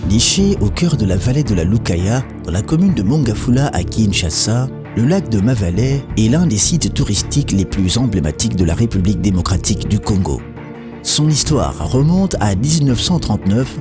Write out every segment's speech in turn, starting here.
Niché au cœur de la vallée de la Lukaya, dans la commune de Mongafula à Kinshasa, le lac de Mavalet est l'un des sites touristiques les plus emblématiques de la République démocratique du Congo. Son histoire remonte à 1939,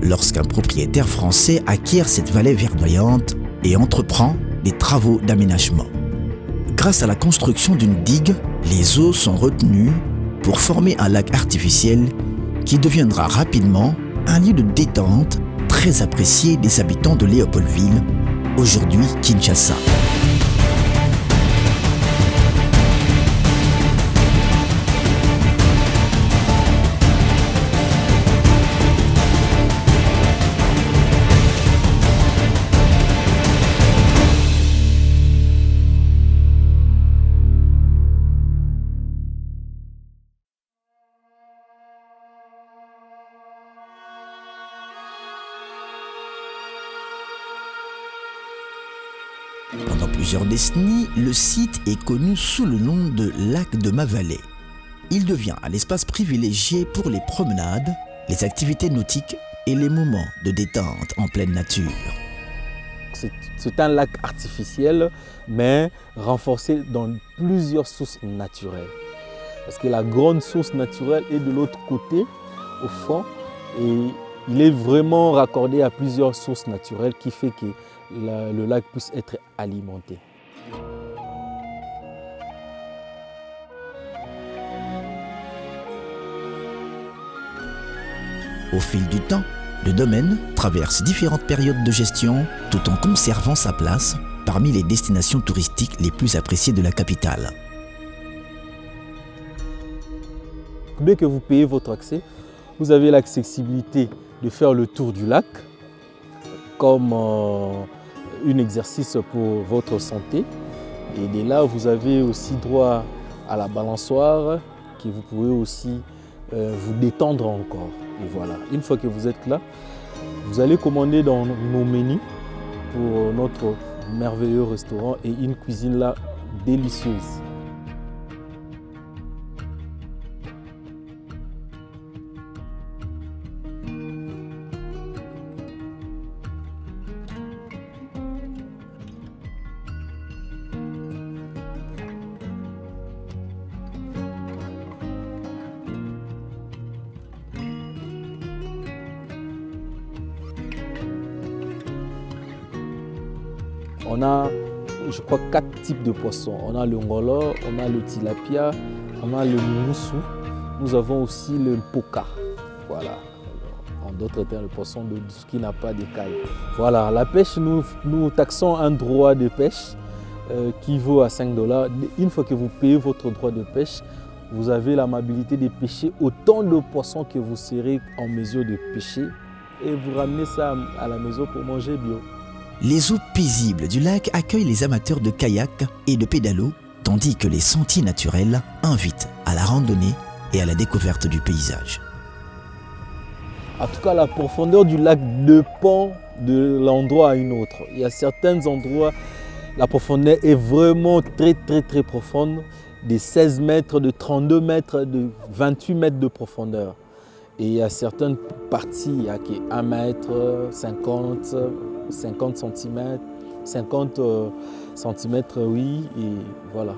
lorsqu'un propriétaire français acquiert cette vallée verdoyante et entreprend des travaux d'aménagement. Grâce à la construction d'une digue, les eaux sont retenues pour former un lac artificiel qui deviendra rapidement un lieu de détente très apprécié des habitants de Léopoldville, aujourd'hui Kinshasa. Pendant plusieurs décennies, le site est connu sous le nom de lac de Mavalet. Il devient un espace privilégié pour les promenades, les activités nautiques et les moments de détente en pleine nature. C'est un lac artificiel, mais renforcé dans plusieurs sources naturelles. Parce que la grande source naturelle est de l'autre côté, au fond, et il est vraiment raccordé à plusieurs sources naturelles qui fait que le lac puisse être alimenté. Au fil du temps, le domaine traverse différentes périodes de gestion tout en conservant sa place parmi les destinations touristiques les plus appréciées de la capitale. Dès que vous payez votre accès, vous avez l'accessibilité de faire le tour du lac comme un exercice pour votre santé. Et dès là, vous avez aussi droit à la balançoire que vous pouvez aussi vous détendre encore. Et voilà, une fois que vous êtes là, vous allez commander dans nos menus pour notre merveilleux restaurant et une cuisine là délicieuse. On a, je crois, 4 types de poissons. On a le ngolo, on a le tilapia, on a le moussou. Nous avons aussi le poka. Voilà. En d'autres termes, le poisson qui n'a pas d'écailles. Voilà, la pêche, nous taxons un droit de pêche qui vaut à 5 $. Une fois que vous payez votre droit de pêche, vous avez l'amabilité de pêcher autant de poissons que vous serez en mesure de pêcher et vous ramenez ça à la maison pour manger bio. Les eaux paisibles du lac accueillent les amateurs de kayak et de pédalo, tandis que les sentiers naturels invitent à la randonnée et à la découverte du paysage. En tout cas, la profondeur du lac dépend de l'endroit à une autre. Il y a certains endroits, la profondeur est vraiment très profonde, de 16 mètres, de 32 mètres, de 28 mètres de profondeur. Et il y a certaines parties, il y a 1 mètre, 50 cm, 50 cm, oui, et voilà.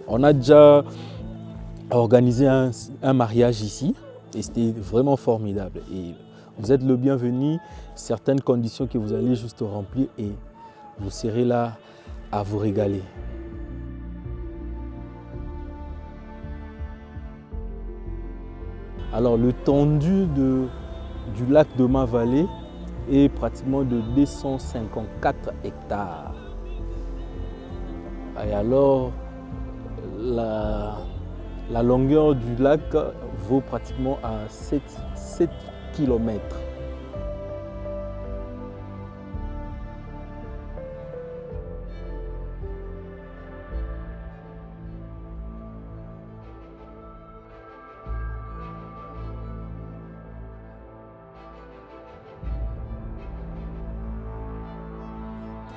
On a déjà organisé un mariage ici et c'était vraiment formidable. Et vous êtes le bienvenu, certaines conditions que vous allez juste remplir et vous serez là à vous régaler. Alors l'étendue du lac de Ma-Vallée est pratiquement de 254 hectares. Et alors la longueur du lac vaut pratiquement à 7 km.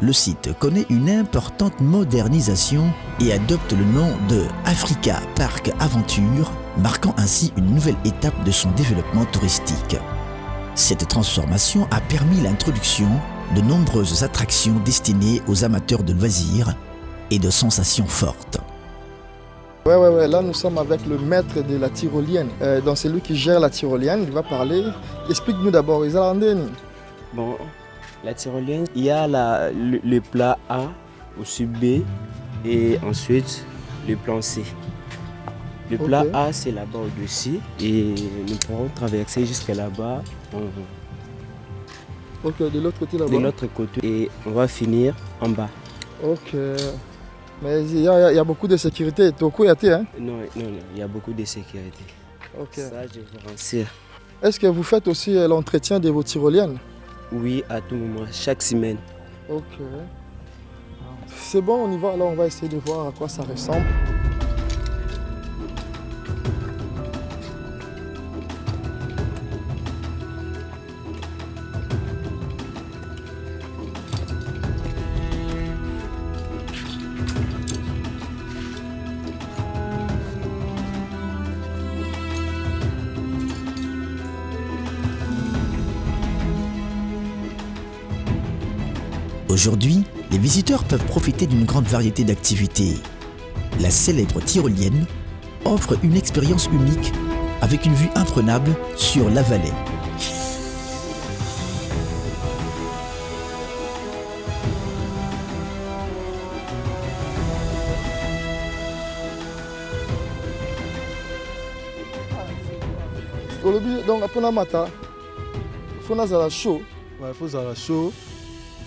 Le site connaît une importante modernisation et adopte le nom de Africa Park Aventure, marquant ainsi une nouvelle étape de son développement touristique. Cette transformation a permis l'introduction de nombreuses attractions destinées aux amateurs de loisirs et de sensations fortes. Ouais. Là, nous sommes avec le maître de la tyrolienne. Donc, c'est lui qui gère la tyrolienne. Il va parler. Explique-nous d'abord, Bon, la tyrolienne, il y a le plat A, au-dessus B et ensuite le plan C. Le plat A, c'est là-bas au-dessus et nous pourrons traverser jusqu'à là-bas. Ok, de l'autre côté là-bas. De l'autre côté et on va finir en bas. Ok. Mais il y a beaucoup de sécurité. Toko Yate, hein? Non, il y a beaucoup de sécurité. Ok. Ça, je vous rassure. Est-ce que vous faites aussi l'entretien de vos tyroliennes? Oui, à tout moment, chaque semaine. Ok. C'est bon, on y va. Là, on va essayer de voir à quoi ça ressemble. Aujourd'hui, les visiteurs peuvent profiter d'une grande variété d'activités. La célèbre tyrolienne offre une expérience unique avec une vue imprenable sur la vallée. Donc, après la matin, il faut que chaud. Ouais, il faut que chaud.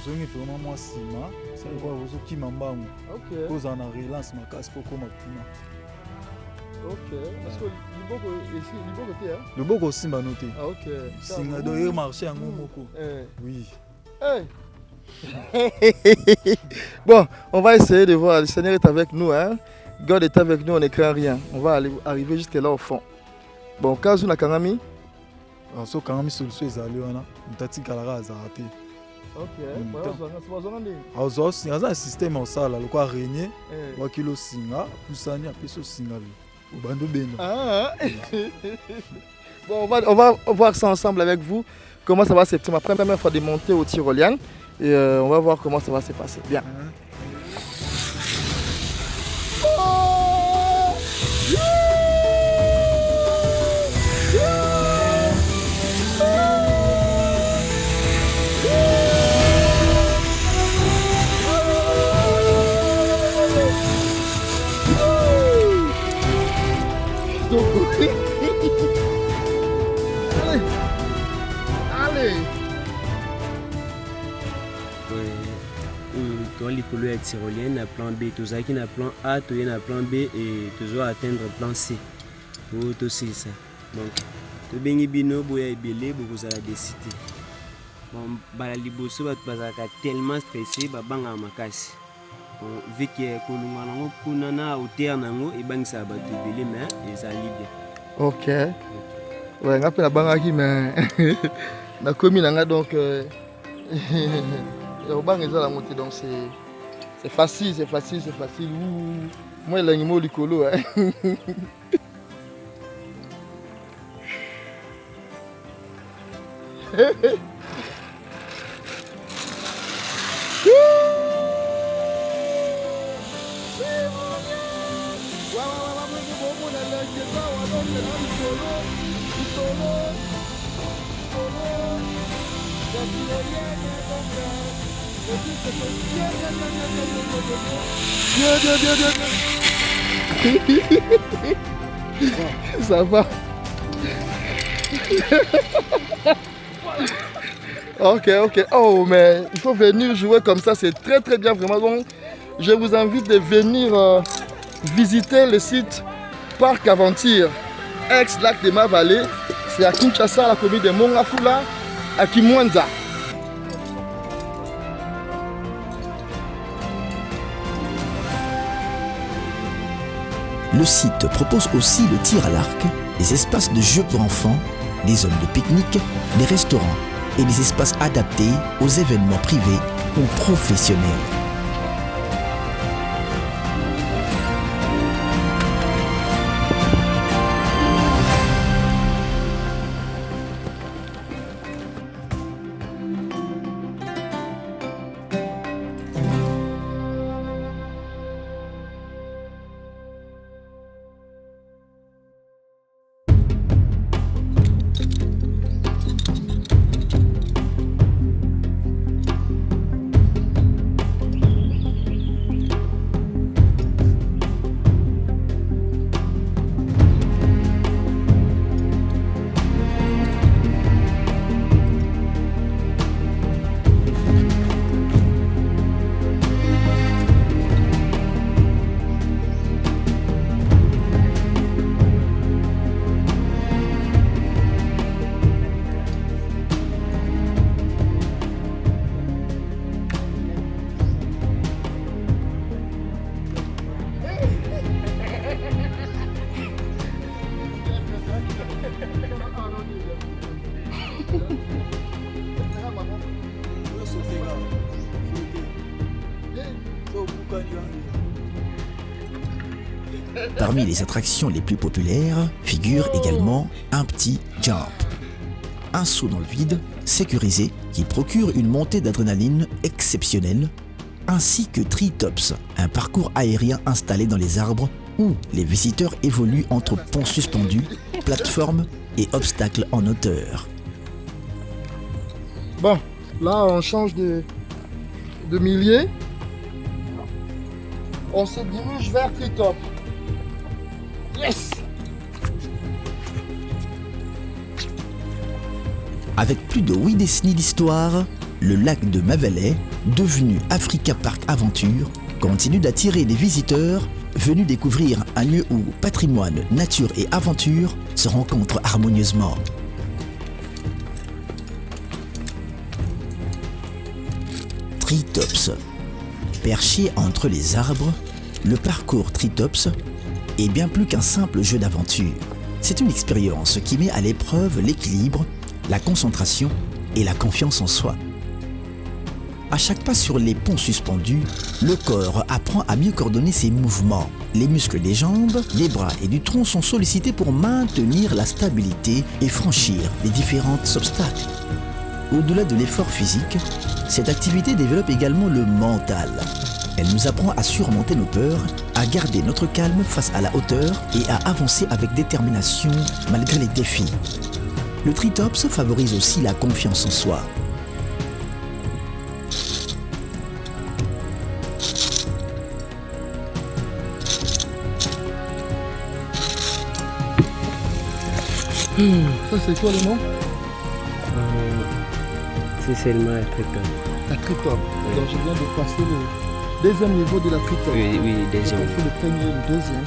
Il faut vraiment moi ciment. C'est quoi vous qui m'emballent. Ok. Cause en relance ma casse pour comment tina. Ok. Parce que le côté hein. Le beau aussi m'a noté. Ah ok. Singa doit marcher en momoko. Oui. Hey. Bon, on va essayer de voir. Le Seigneur est avec nous, hein. God est avec nous, on n'écrit rien. On va arriver jusque là au fond. Bon, Kazu Nakanami. Alors, ce quand même solution est allé on a. On t'a dit qu'à la raza raté. Ok. Alors, c'est un système en salle. Le quoi régner. Wa kilo singa. Poussani après ce singa. Au bando beno. Ah. Bon, on va voir ça ensemble avec vous. Comment ça va se passer. Ma première fois de monter au tyrolien. Et on va voir comment ça va se passer. Bien. Allez. Dans les couleurs tyroliennes, na plan B, tout ça qui na plan A, tout na plan B et toujours atteindre plan C. Pour tout ça. Donc, tout bien bino boya belé beaucoup ça décidé. Bon, bala liboso bat bazaka tellement stressé ba banga makasi. Vu que kolunga nango kuna na hauteur nango et bang ça ba belé mais et ça libé. Ok. Ouais, on appelle la bangaki mais na commune nga donc au bang la montée donc c'est facile. Moi il a un mot likolo hein. Ça va. Ok. Oh, mais il faut venir jouer comme ça, c'est très bien vraiment. Donc, je vous invite de venir visiter le site Parc Aventure, ex-lac de Ma-Vallée. C'est à Kinshasa, la commune de Mongafula, à Kimwanza. Le site propose aussi le tir à l'arc, des espaces de jeux pour enfants, des zones de pique-nique, des restaurants et des espaces adaptés aux événements privés ou professionnels. Parmi les attractions les plus populaires figure également un petit jump. Un saut dans le vide, sécurisé, qui procure une montée d'adrénaline exceptionnelle, ainsi que Treetops, un parcours aérien installé dans les arbres où les visiteurs évoluent entre ponts suspendus, plateformes et obstacles en hauteur. Bon, là on change de milieu. On se dirige vers Treetops. Yes! Avec plus de 8 décennies d'histoire, le lac de Ma-Vallée, devenu Africa Park Aventure, continue d'attirer des visiteurs venus découvrir un lieu où patrimoine, nature et aventure se rencontrent harmonieusement. Treetops. Perché entre les arbres, le parcours Treetops est bien plus qu'un simple jeu d'aventure. C'est une expérience qui met à l'épreuve l'équilibre, la concentration et la confiance en soi. À chaque pas sur les ponts suspendus, le corps apprend à mieux coordonner ses mouvements. Les muscles des jambes, des bras et du tronc sont sollicités pour maintenir la stabilité et franchir les différents obstacles. Au-delà de l'effort physique, cette activité développe également le mental. Elle nous apprend à surmonter nos peurs, à garder notre calme face à la hauteur et à avancer avec détermination malgré les défis. Le Treetops favorise aussi la confiance en soi. Ça c'est quoi le nom? C'est seulement la Treetop. La Treetop. Donc je viens de passer le deuxième niveau de la Treetop. Oui, deuxième. On fait le premier, le deuxième.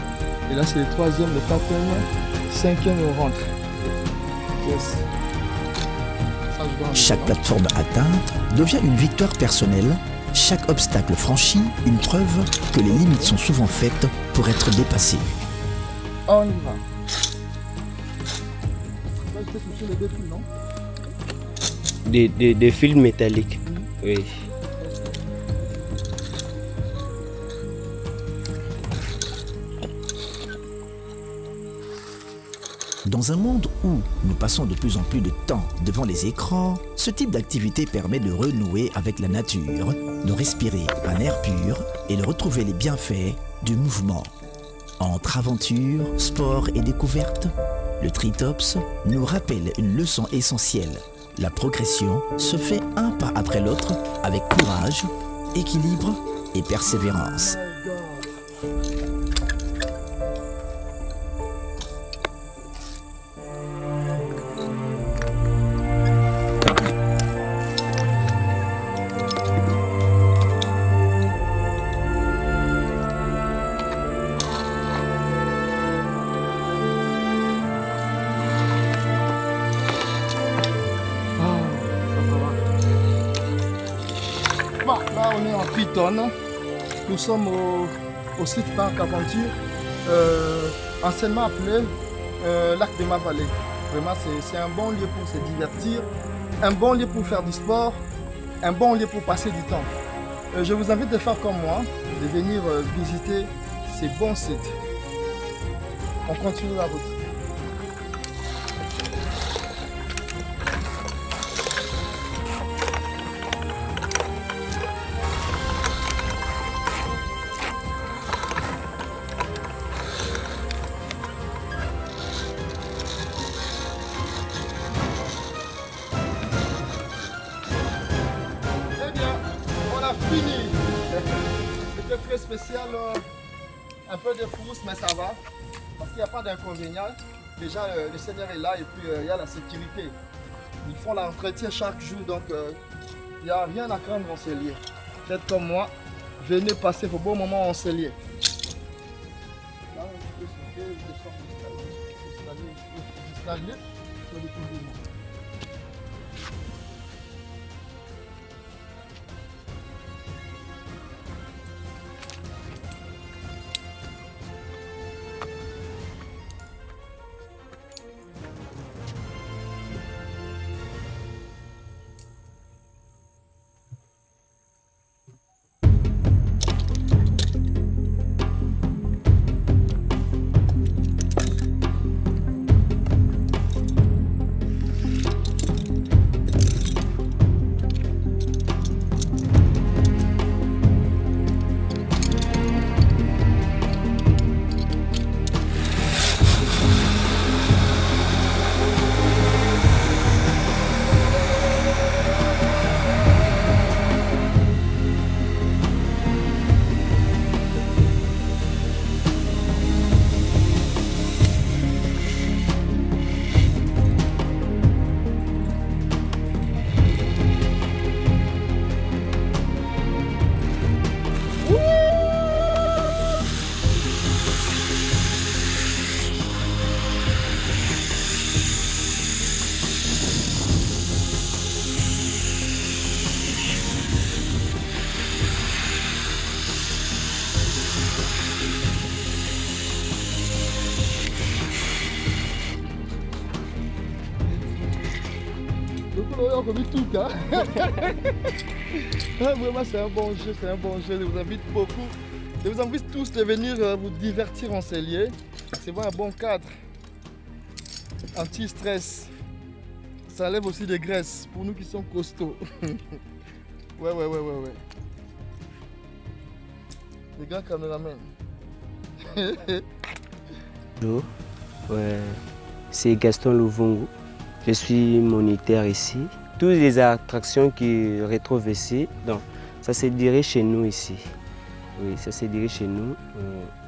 Et là c'est le troisième, le quatrième, cinquième et on rentre. Yes. Ça, Chaque plateforme atteinte devient une victoire personnelle. Chaque obstacle franchi, une preuve que les limites sont souvent faites pour être dépassées. On y va. Là, je peux toucher les deux fils, non? Des fils métalliques. Oui. Dans un monde où nous passons de plus en plus de temps devant les écrans, ce type d'activité permet de renouer avec la nature, de respirer un air pur et de retrouver les bienfaits du mouvement. Entre aventure, sport et découverte, le Treetops nous rappelle une leçon essentielle. La progression se fait un pas après l'autre avec courage, équilibre et persévérance. Là, on est en Triton. Nous sommes au site Parc Aventure, anciennement appelé Lac de Ma-Vallée. Vraiment, c'est un bon lieu pour se divertir, un bon lieu pour faire du sport, un bon lieu pour passer du temps. Je vous invite de faire comme moi, de venir visiter ces bons sites. On continue la route. Fini. C'était très spécial, un peu de frousse, mais ça va, parce qu'il n'y a pas d'inconvénient. Déjà, le Seigneur est là et puis il y a la sécurité. Ils font l'entretien chaque jour, donc il n'y a rien à craindre en ces lieux. Faites comme moi, venez passer vos bons moments en ces lieux. Là, on peut sauter, installer sur le conduit. Tout, hein? Vraiment, c'est un bon jeu, c'est un bon jeu. Je vous invite beaucoup. Je vous invite tous de venir vous divertir en ces lieux. C'est vraiment un bon cadre. Anti-stress. Ça enlève aussi des graisses pour nous qui sommes costauds. Ouais. Les grands caméramans. Bonjour, c'est Gaston Louvongo. Je suis moniteur ici. Toutes les attractions qui retrouvent ici, donc ça se dirige chez nous ici. Oui, ça se dirige chez nous.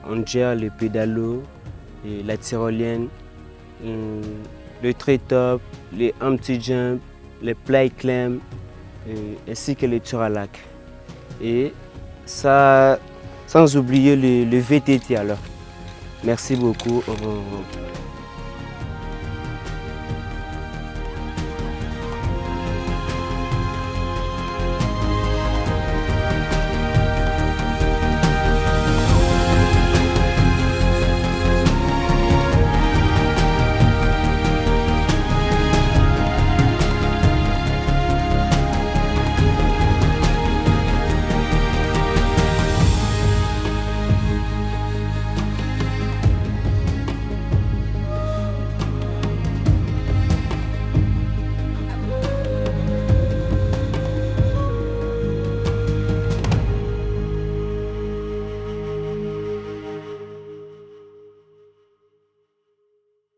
On gère le pédalo, la tyrolienne, le tree-top, les empty jump, les play climb, ainsi que les tours à lac. Et ça, sans oublier le VTT alors. Merci beaucoup. Au revoir.